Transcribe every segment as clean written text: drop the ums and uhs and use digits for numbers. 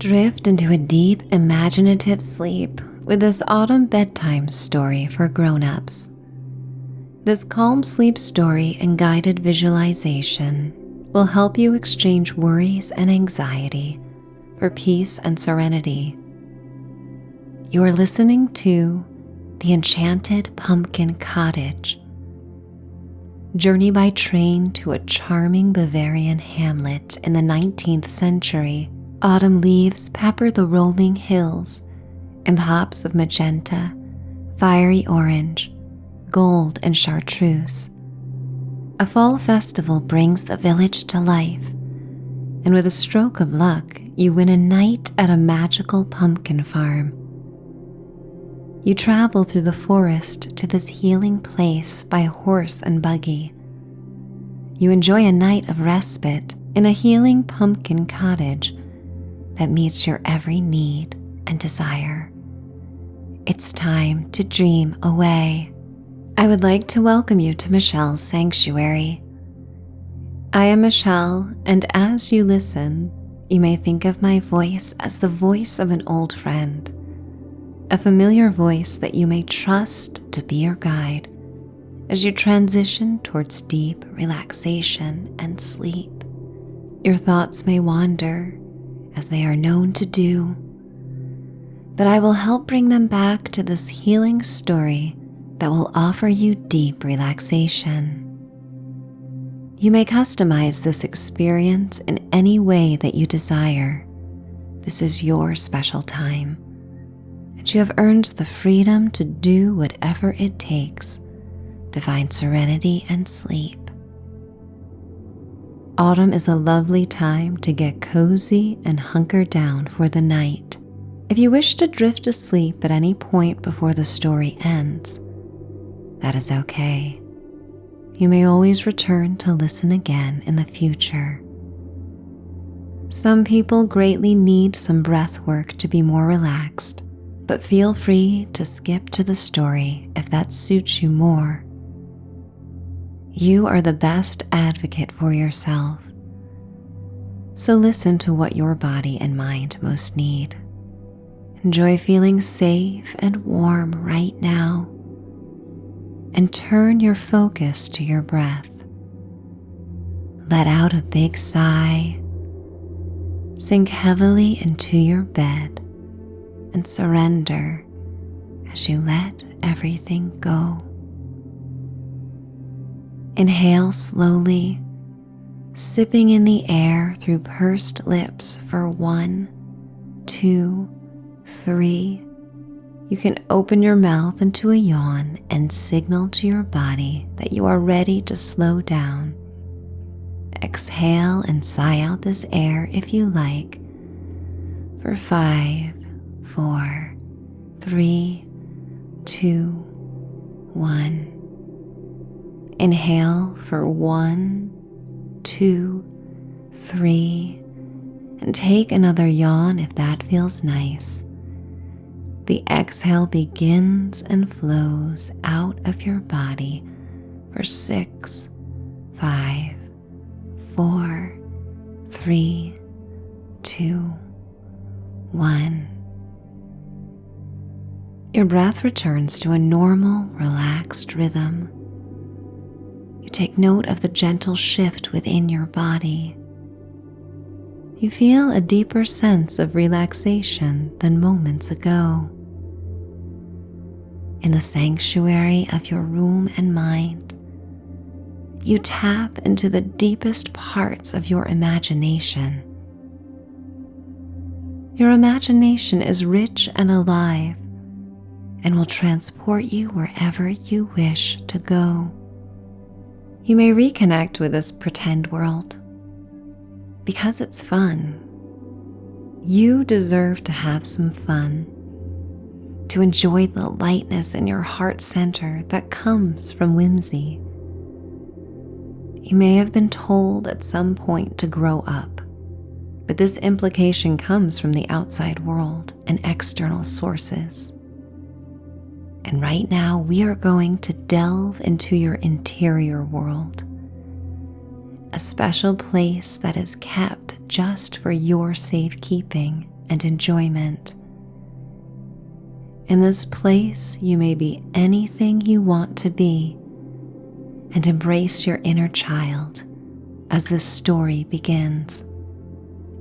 Drift into a deep, imaginative sleep with this autumn bedtime story for grown-ups. This calm sleep story and guided visualization will help you exchange worries and anxiety for peace and serenity. You are listening to The Enchanted Pumpkin Cottage. Journey by train to a charming Bavarian hamlet in the 19th century. Autumn leaves pepper the rolling hills in pops of magenta, fiery orange, gold, and chartreuse. A fall festival brings the village to life, and with a stroke of luck, you win a night at a magical pumpkin farm. You travel through the forest to this healing place by horse and buggy. You enjoy a night of respite in a healing pumpkin cottage that meets your every need and desire. It's time to dream away. I would like to welcome you to Michelle's Sanctuary. I am Michelle, and as you listen, you may think of my voice as the voice of an old friend, a familiar voice that you may trust to be your guide as you transition towards deep relaxation and sleep. Your thoughts may wander, as they are known to do, but I will help bring them back to this healing story that will offer you deep relaxation. You may customize this experience in any way that you desire. This is your special time, and you have earned the freedom to do whatever it takes to find serenity and sleep. Autumn is a lovely time to get cozy and hunker down for the night. If you wish to drift asleep at any point before the story ends, that is okay. You may always return to listen again in the future. Some people greatly need some breath work to be more relaxed, but feel free to skip to the story if that suits you more. You are the best advocate for yourself, so listen to what your body and mind most need. Enjoy feeling safe and warm right now, and turn your focus to your breath. Let out a big sigh, sink heavily into your bed, and surrender as you let everything go. Inhale slowly, sipping in the air through pursed lips for 1, 2, 3. You can open your mouth into a yawn and signal to your body that you are ready to slow down. Exhale and sigh out this air if you like for 5, 4, 3, 2, 1. Inhale for 1, 2, 3, and take another yawn if that feels nice. The exhale begins and flows out of your body for 6, 5, 4, 3, 2, 1. Your breath returns to a normal, relaxed rhythm. You take note of the gentle shift within your body. You feel a deeper sense of relaxation than moments ago. In the sanctuary of your room and mind, you tap into the deepest parts of your imagination. Your imagination is rich and alive and will transport you wherever you wish to go. You may reconnect with this pretend world because it's fun. You deserve to have some fun, to enjoy the lightness in your heart center that comes from whimsy. You may have been told at some point to grow up, but this implication comes from the outside world and external sources. And right now, we are going to delve into your interior world, a special place that is kept just for your safekeeping and enjoyment. In this place, you may be anything you want to be and embrace your inner child as this story begins.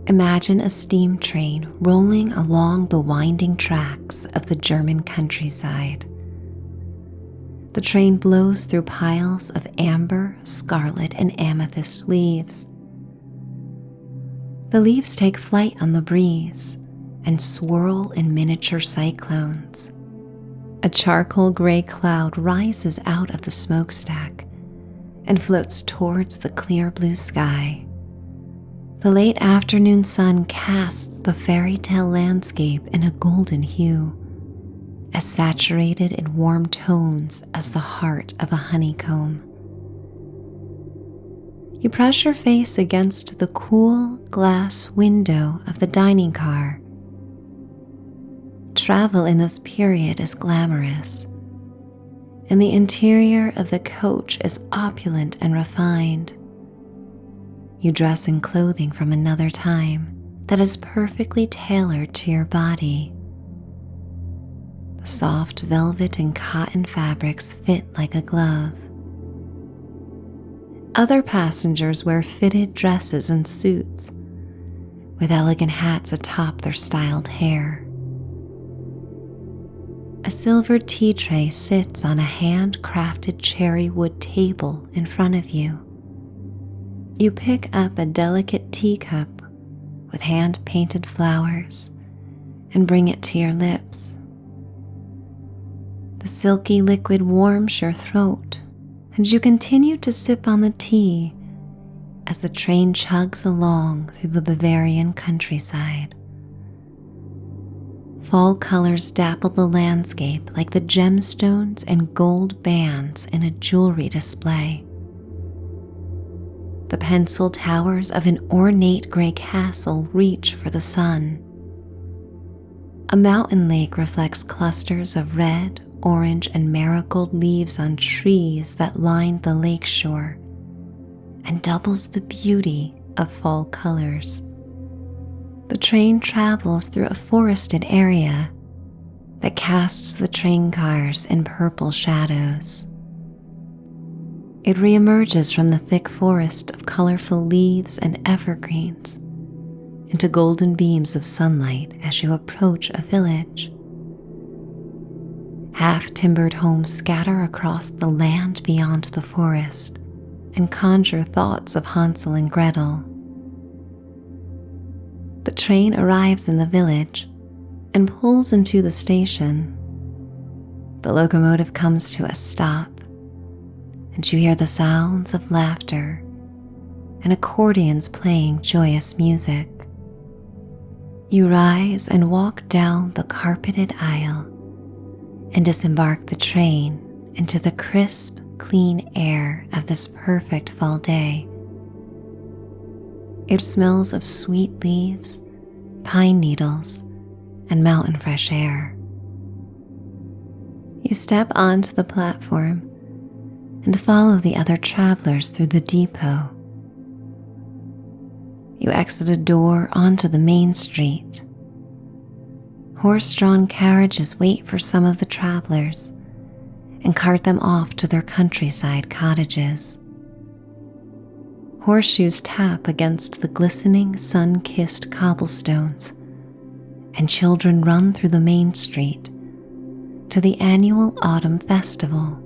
Imagine a steam train rolling along the winding tracks of the German countryside. The train blows through piles of amber, scarlet, and amethyst leaves. The leaves take flight on the breeze and swirl in miniature cyclones. A charcoal gray cloud rises out of the smokestack and floats towards the clear blue sky. The late afternoon sun casts the fairy tale landscape in a golden hue, as saturated in warm tones as the heart of a honeycomb. You press your face against the cool glass window of the dining car. Travel in this period is glamorous, and the interior of the coach is opulent and refined. You dress in clothing from another time that is perfectly tailored to your body. The soft velvet and cotton fabrics fit like a glove. Other passengers wear fitted dresses and suits, with elegant hats atop their styled hair. A silver tea tray sits on a hand-crafted cherry wood table in front of you. You pick up a delicate teacup with hand-painted flowers and bring it to your lips. The silky liquid warms your throat, and you continue to sip on the tea as the train chugs along through the Bavarian countryside. Fall colors dapple the landscape like the gemstones and gold bands in a jewelry display. The pencil towers of an ornate gray castle reach for the sun. A mountain lake reflects clusters of red, orange, and marigold leaves on trees that line the lake shore and doubles the beauty of fall colors. The train travels through a forested area that casts the train cars in purple shadows. It reemerges from the thick forest of colorful leaves and evergreens into golden beams of sunlight as you approach a village. Half-timbered homes scatter across the land beyond the forest and conjure thoughts of Hansel and Gretel. The train arrives in the village and pulls into the station. The locomotive comes to a stop, and you hear the sounds of laughter and accordions playing joyous music. You rise and walk down the carpeted aisle and disembark the train into the crisp, clean air of this perfect fall day. It smells of sweet leaves, pine needles, and mountain fresh air. You step onto the platform and follow the other travelers through the depot. You exit a door onto the main street. Horse-drawn carriages wait for some of the travelers and cart them off to their countryside cottages. Horseshoes tap against the glistening, sun-kissed cobblestones, and children run through the main street to the annual autumn festival.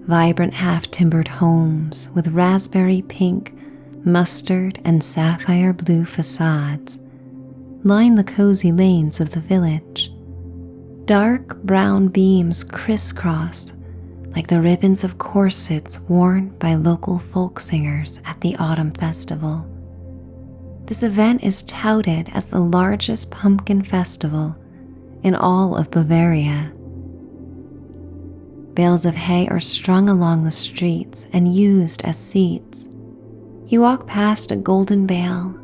Vibrant half-timbered homes with raspberry pink, mustard, and sapphire blue facades line the cozy lanes of the village. Dark brown beams crisscross like the ribbons of corsets worn by local folk singers at the autumn festival. This event is touted as the largest pumpkin festival in all of Bavaria. Bales of hay are strung along the streets and used as seats. You walk past a golden bale,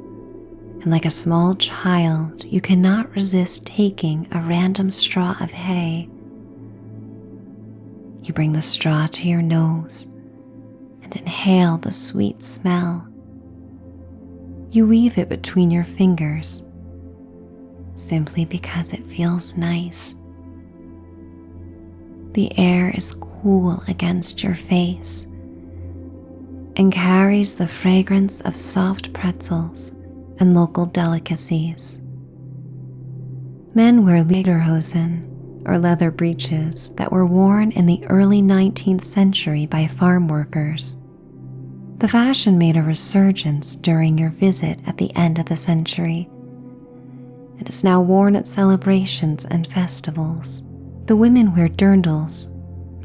and like a small child, you cannot resist taking a random straw of hay. You bring the straw to your nose and inhale the sweet smell. You weave it between your fingers, simply because it feels nice. The air is cool against your face and carries the fragrance of soft pretzels and local delicacies. Men wear lederhosen, or leather breeches, that were worn in the early 19th century by farm workers. The fashion made a resurgence during your visit at the end of the century. It is now worn at celebrations and festivals. The women wear dirndls,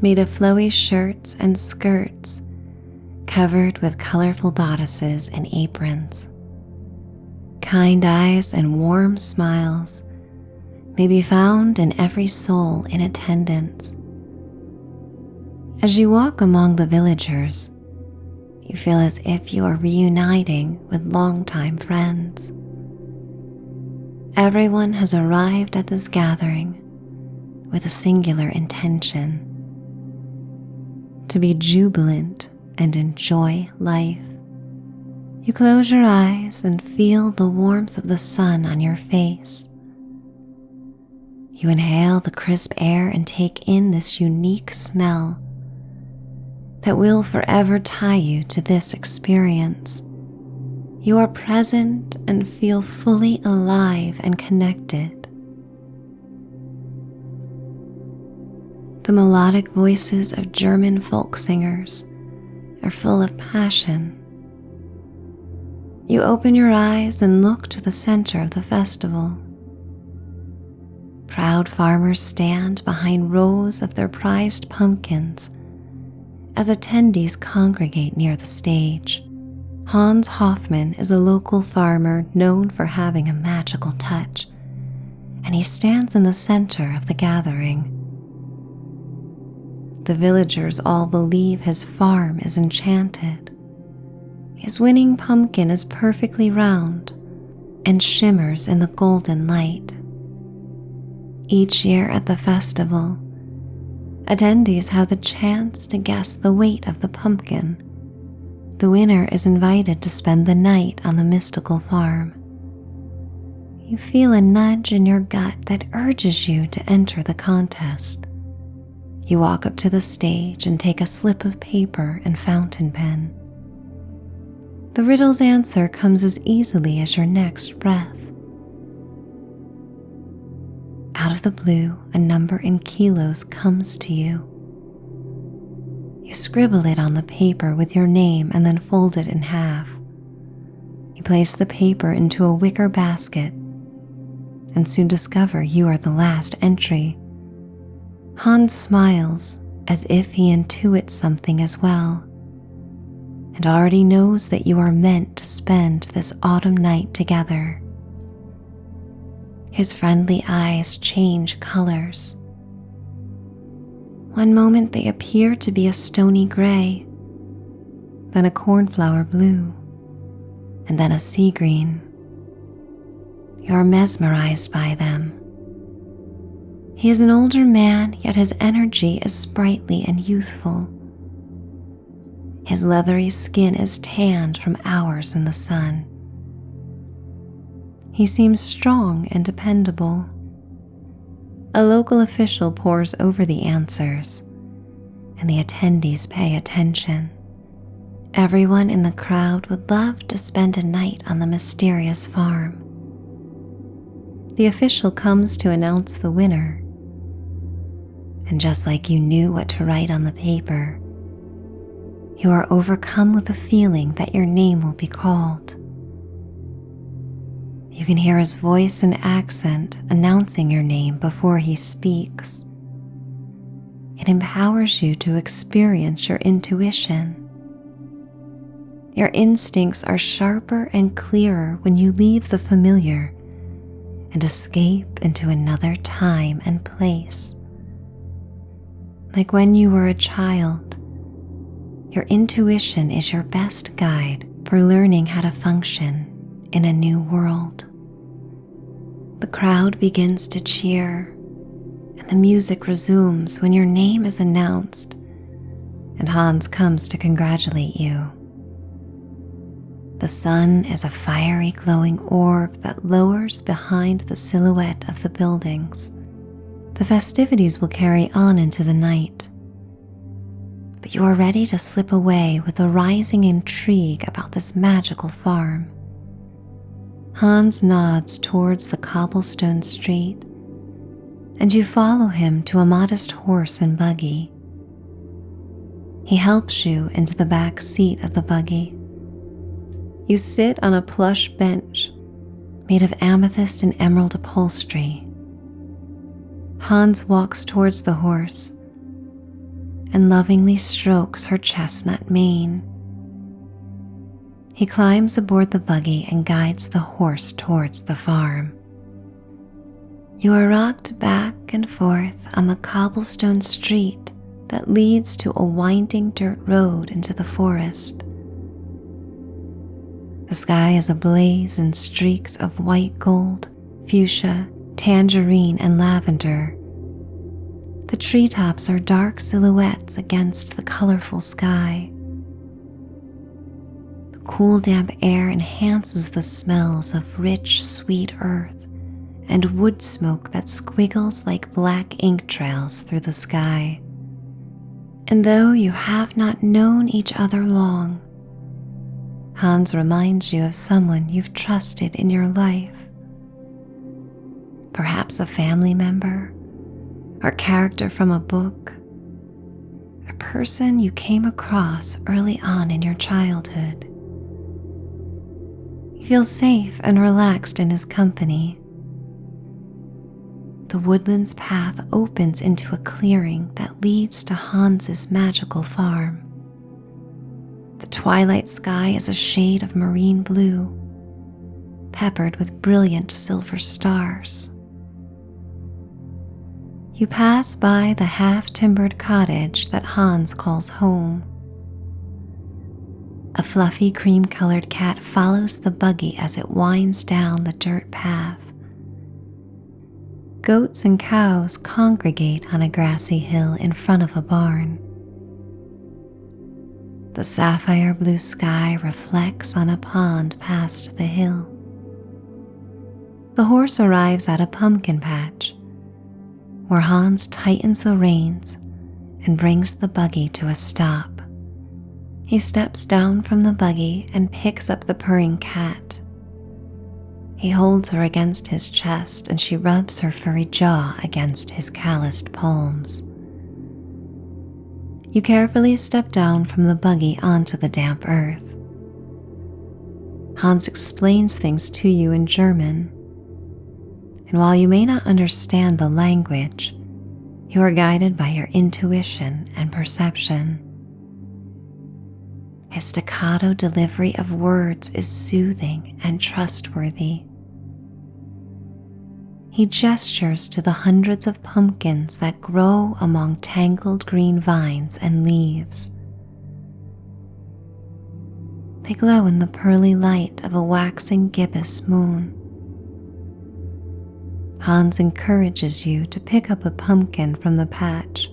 made of flowy shirts and skirts, covered with colorful bodices and aprons. Kind eyes and warm smiles may be found in every soul in attendance. As you walk among the villagers, you feel as if you are reuniting with longtime friends. Everyone has arrived at this gathering with a singular intention: to be jubilant and enjoy life. You close your eyes and feel the warmth of the sun on your face. You inhale the crisp air and take in this unique smell that will forever tie you to this experience. You are present and feel fully alive and connected. The melodic voices of German folk singers are full of passion. You open your eyes and look to the center of the festival. Proud farmers stand behind rows of their prized pumpkins as attendees congregate near the stage. Hans Hoffman is a local farmer known for having a magical touch, and he stands in the center of the gathering. The villagers all believe his farm is enchanted. His winning pumpkin is perfectly round and shimmers in the golden light. Each year at the festival, attendees have the chance to guess the weight of the pumpkin. The winner is invited to spend the night on the mystical farm. You feel a nudge in your gut that urges you to enter the contest. You walk up to the stage and take a slip of paper and fountain pen. The riddle's answer comes as easily as your next breath. Out of the blue, a number in kilos comes to you. You scribble it on the paper with your name and then fold it in half. You place the paper into a wicker basket and soon discover you are the last entry. Hans smiles as if he intuits something as well, and already knows that you are meant to spend this autumn night together. His friendly eyes change colors. One moment they appear to be a stony gray, then a cornflower blue, and then a sea green. You are mesmerized by them. He is an older man, yet his energy is sprightly and youthful. His leathery skin is tanned from hours in the sun. He seems strong and dependable. A local official pores over the answers, and the attendees pay attention. Everyone in the crowd would love to spend a night on the mysterious farm. The official comes to announce the winner, and just like you knew what to write on the paper, you are overcome with the feeling that your name will be called. You can hear his voice and accent announcing your name before he speaks. It empowers you to experience your intuition. Your instincts are sharper and clearer when you leave the familiar and escape into another time and place. Like when you were a child, your intuition is your best guide for learning how to function in a new world. The crowd begins to cheer, and the music resumes when your name is announced, and Hans comes to congratulate you. The sun is a fiery glowing orb that lowers behind the silhouette of the buildings. The festivities will carry on into the night, but you are ready to slip away with a rising intrigue about this magical farm. Hans nods towards the cobblestone street, and you follow him to a modest horse and buggy. He helps you into the back seat of the buggy. You sit on a plush bench made of amethyst and emerald upholstery. Hans walks towards the horse and lovingly strokes her chestnut mane. He climbs aboard the buggy and guides the horse towards the farm. You are rocked back and forth on the cobblestone street that leads to a winding dirt road into the forest. The sky is ablaze in streaks of white gold, fuchsia, tangerine, and lavender. The treetops are dark silhouettes against the colorful sky. The cool, damp air enhances the smells of rich, sweet earth and wood smoke that squiggles like black ink trails through the sky. And though you have not known each other long, Hans reminds you of someone you've trusted in your life. Perhaps a family member, or a character from a book, a person you came across early on in your childhood. You feel safe and relaxed in his company. The woodland's path opens into a clearing that leads to Hans's magical farm. The twilight sky is a shade of marine blue, peppered with brilliant silver stars. You pass by the half-timbered cottage that Hans calls home. A fluffy cream-colored cat follows the buggy as it winds down the dirt path. Goats and cows congregate on a grassy hill in front of a barn. The sapphire blue sky reflects on a pond past the hill. The horse arrives at a pumpkin patch, where Hans tightens the reins and brings the buggy to a stop. He steps down from the buggy and picks up the purring cat. He holds her against his chest and she rubs her furry jaw against his calloused palms. You carefully step down from the buggy onto the damp earth. Hans explains things to you in German, and while you may not understand the language, you are guided by your intuition and perception. His staccato delivery of words is soothing and trustworthy. He gestures to the hundreds of pumpkins that grow among tangled green vines and leaves. They glow in the pearly light of a waxing gibbous moon. Hans encourages you to pick up a pumpkin from the patch,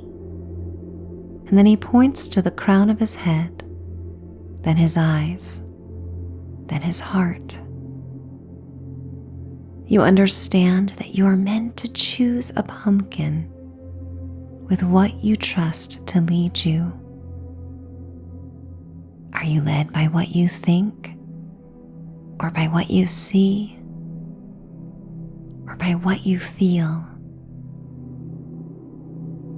and then he points to the crown of his head, then his eyes, then his heart. You understand that you are meant to choose a pumpkin with what you trust to lead you. Are you led by what you think, or by what you see, or by what you feel?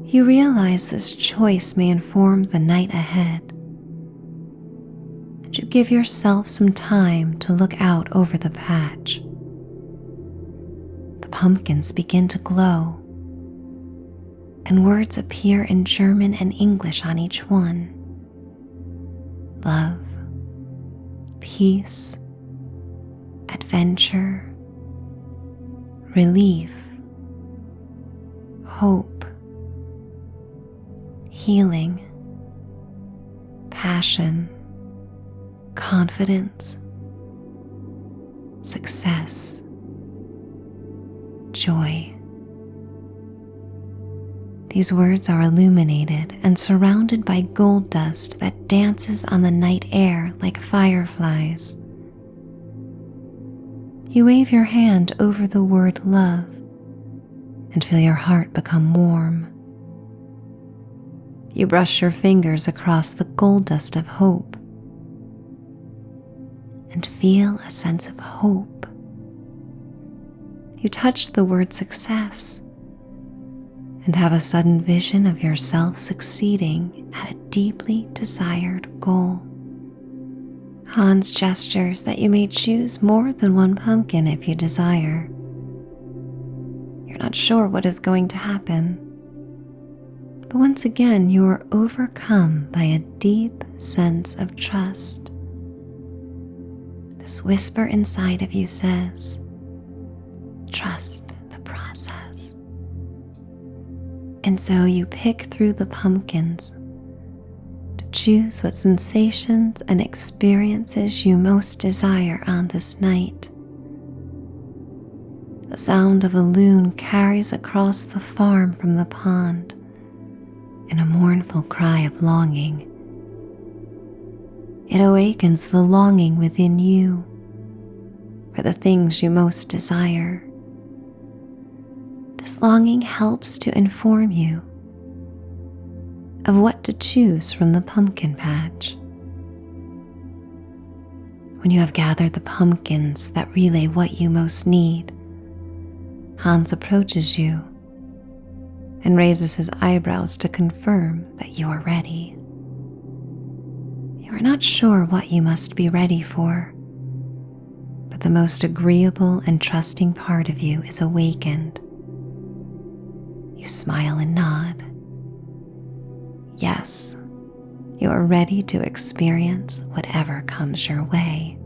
You realize this choice may inform the night ahead, and you give yourself some time to look out over the patch. The pumpkins begin to glow, and words appear in German and English on each one. Love, peace, adventure, relief, hope, healing, passion, confidence, success, joy. These words are illuminated and surrounded by gold dust that dances on the night air like fireflies. You wave your hand over the word love and feel your heart become warm. You brush your fingers across the gold dust of hope and feel a sense of hope. You touch the word success and have a sudden vision of yourself succeeding at a deeply desired goal. Hans gestures that you may choose more than one pumpkin if you desire. You're not sure what is going to happen, but once again you are overcome by a deep sense of trust. This whisper inside of you says, trust the process. And so you pick through the pumpkins to choose what sensations and experiences you most desire on this night. The sound of a loon carries across the farm from the pond in a mournful cry of longing. It awakens the longing within you for the things you most desire. This longing helps to inform you of what to choose from the pumpkin patch. When you have gathered the pumpkins that relay what you most need, Hans approaches you and raises his eyebrows to confirm that you are ready. You are not sure what you must be ready for, but the most agreeable and trusting part of you is awakened. You smile and nod. Yes, you are ready to experience whatever comes your way.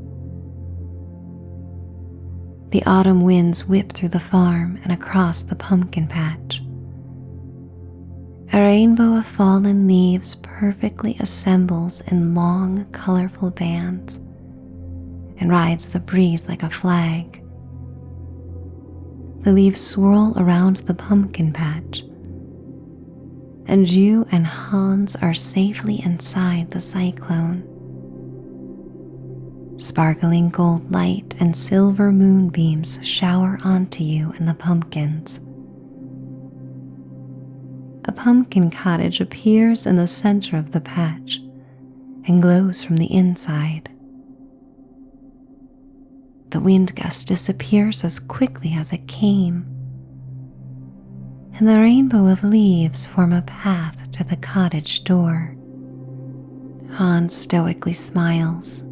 The autumn winds whip through the farm and across the pumpkin patch. A rainbow of fallen leaves perfectly assembles in long, colorful bands and rides the breeze like a flag. The leaves swirl around the pumpkin patch, and you and Hans are safely inside the cyclone. Sparkling gold light and silver moonbeams shower onto you and the pumpkins. A pumpkin cottage appears in the center of the patch and glows from the inside. The wind gust disappears as quickly as it came, and the rainbow of leaves form a path to the cottage door. Hans stoically smiles.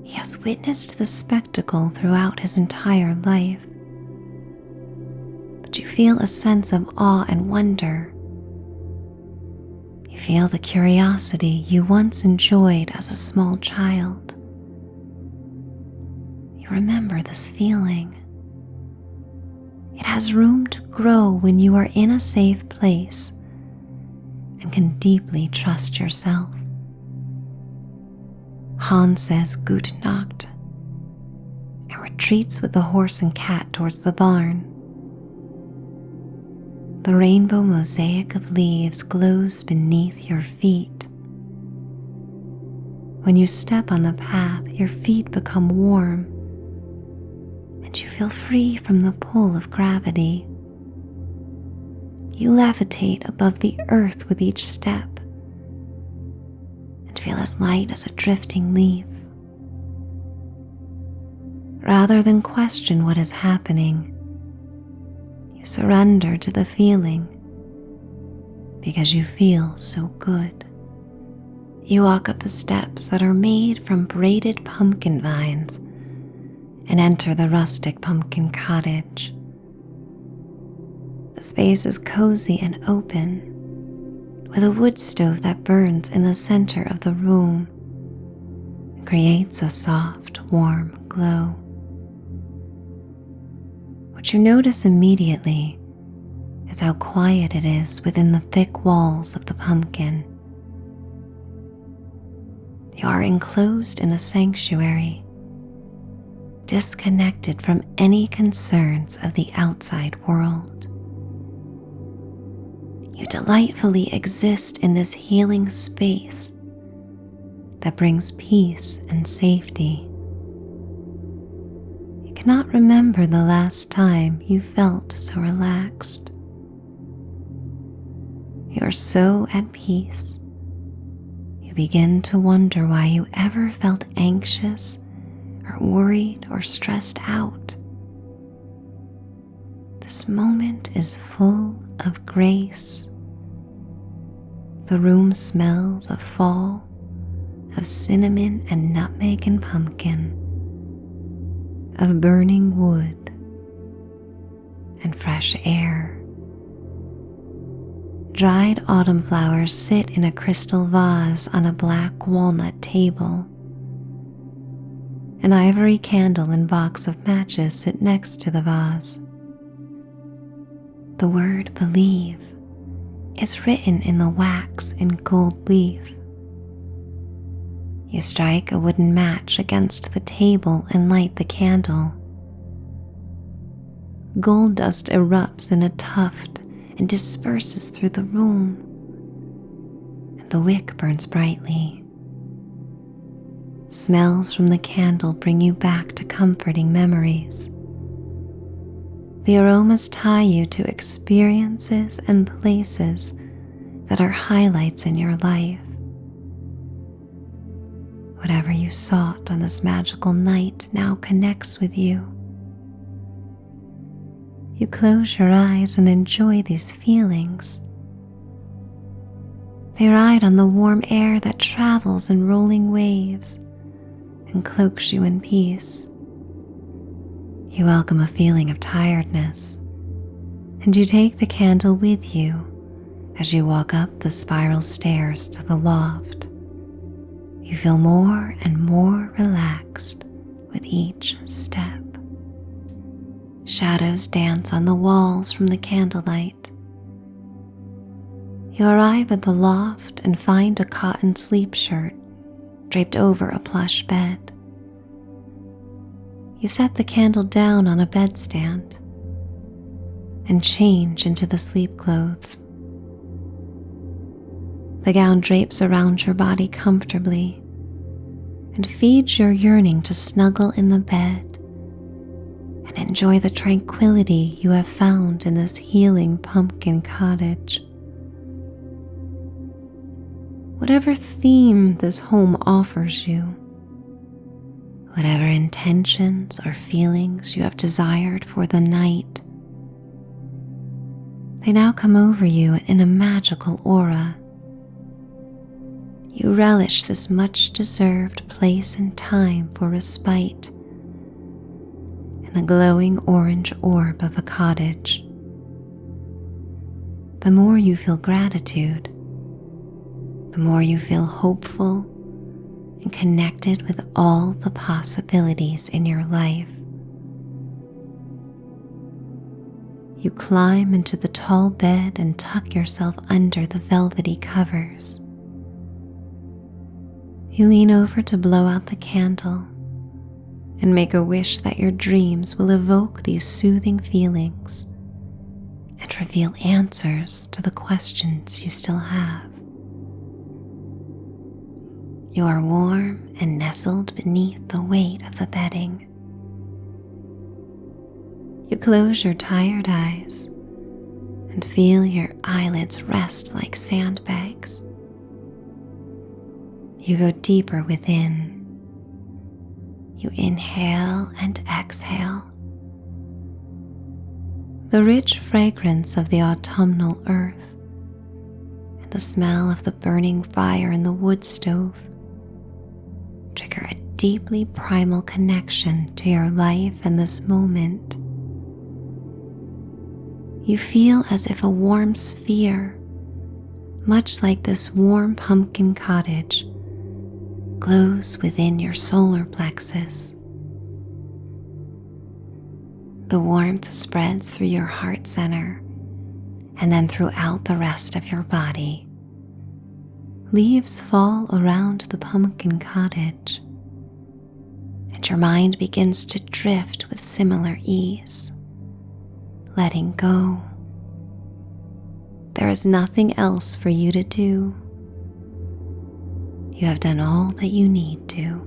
He has witnessed the spectacle throughout his entire life, but you feel a sense of awe and wonder. You feel the curiosity you once enjoyed as a small child. You remember this feeling. It has room to grow when you are in a safe place and can deeply trust yourself. Hans says Gute Nacht and retreats with the horse and cat towards the barn. The rainbow mosaic of leaves glows beneath your feet. When you step on the path, your feet become warm and you feel free from the pull of gravity. You levitate above the earth with each step and feel as light as a drifting leaf. Rather than question what is happening, you surrender to the feeling because you feel so good. You walk up the steps that are made from braided pumpkin vines and enter the rustic pumpkin cottage. The space is cozy and open, with a wood stove that burns in the center of the room and creates a soft, warm glow. What you notice immediately is how quiet it is within the thick walls of the pumpkin. You are enclosed in a sanctuary, disconnected from any concerns of the outside world. You delightfully exist in this healing space that brings peace and safety. cannot remember the last time you felt so relaxed. You are so at peace, you begin to wonder why you ever felt anxious or worried or stressed out. This moment is full of grace. The room smells of fall, of cinnamon and nutmeg and pumpkin, of burning wood and fresh air. Dried autumn flowers sit in a crystal vase on a black walnut table. An ivory candle and box of matches sit next to the vase. The word believe is written in the wax in gold leaf. You strike a wooden match against the table and light the candle. Gold dust erupts in a tuft and disperses through the room, and the wick burns brightly. Smells from the candle bring you back to comforting memories. The aromas tie you to experiences and places that are highlights in your life. Whatever you sought on this magical night now connects with you. You close your eyes and enjoy these feelings. They ride on the warm air that travels in rolling waves and cloaks you in peace. You welcome a feeling of tiredness, and you take the candle with you as you walk up the spiral stairs to the loft. You feel more and more relaxed with each step. Shadows dance on the walls from the candlelight. You arrive at the loft and find a cotton sleep shirt draped over a plush bed. You set the candle down on a bedstand and change into the sleep clothes. The gown drapes around your body comfortably and feeds your yearning to snuggle in the bed and enjoy the tranquility you have found in this healing pumpkin cottage. Whatever theme this home offers you, whatever intentions or feelings you have desired for the night, they now come over you in a magical aura. You relish this much-deserved place and time for respite in the glowing orange orb of a cottage. The more you feel gratitude, the more you feel hopeful and connected with all the possibilities in your life. You climb into the tall bed and tuck yourself under the velvety covers. You lean over to blow out the candle and make a wish that your dreams will evoke these soothing feelings and reveal answers to the questions you still have. You are warm and nestled beneath the weight of the bedding. You close your tired eyes and feel your eyelids rest like sandbags. You go deeper within. You inhale and exhale. The rich fragrance of the autumnal earth and the smell of the burning fire in the wood stove trigger a deeply primal connection to your life and this moment. You feel as if a warm sphere, much like this warm pumpkin cottage, glows within your solar plexus. The warmth spreads through your heart center and then throughout the rest of your body. Leaves fall around the pumpkin cottage, and your mind begins to drift with similar ease, letting go. There is nothing else for you to do. You have done all that you need to,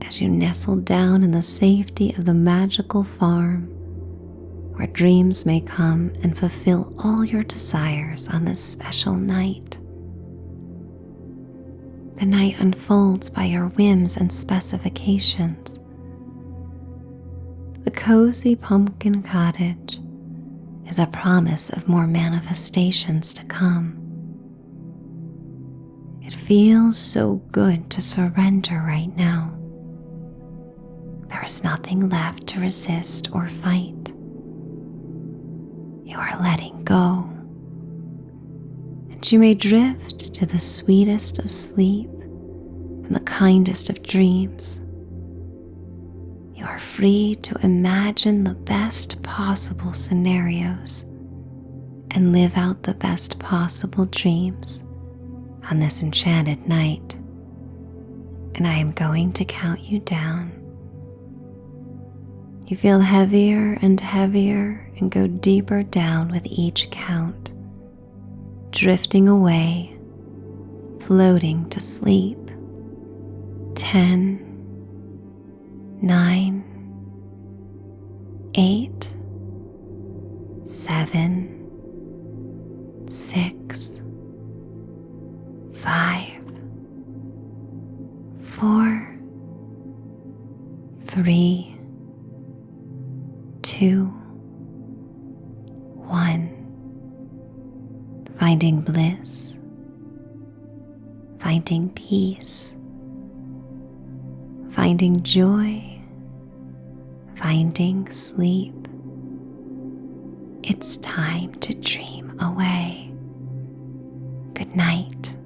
as you nestle down in the safety of the magical farm where dreams may come and fulfill all your desires on this special night. The night unfolds by your whims and specifications. The cozy pumpkin cottage is a promise of more manifestations to come. It feels so good to surrender right now. There is nothing left to resist or fight. You are letting go, and you may drift to the sweetest of sleep and the kindest of dreams. You are free to imagine the best possible scenarios and live out the best possible dreams on this enchanted night. And I am going to count you down. You feel heavier and heavier and go deeper down with each count, drifting away, floating to sleep. 10, 9, 8, 7, 6, 5, 4, 3, 2, 1. Finding bliss, finding peace, finding joy, finding sleep. It's time to dream away. Good night.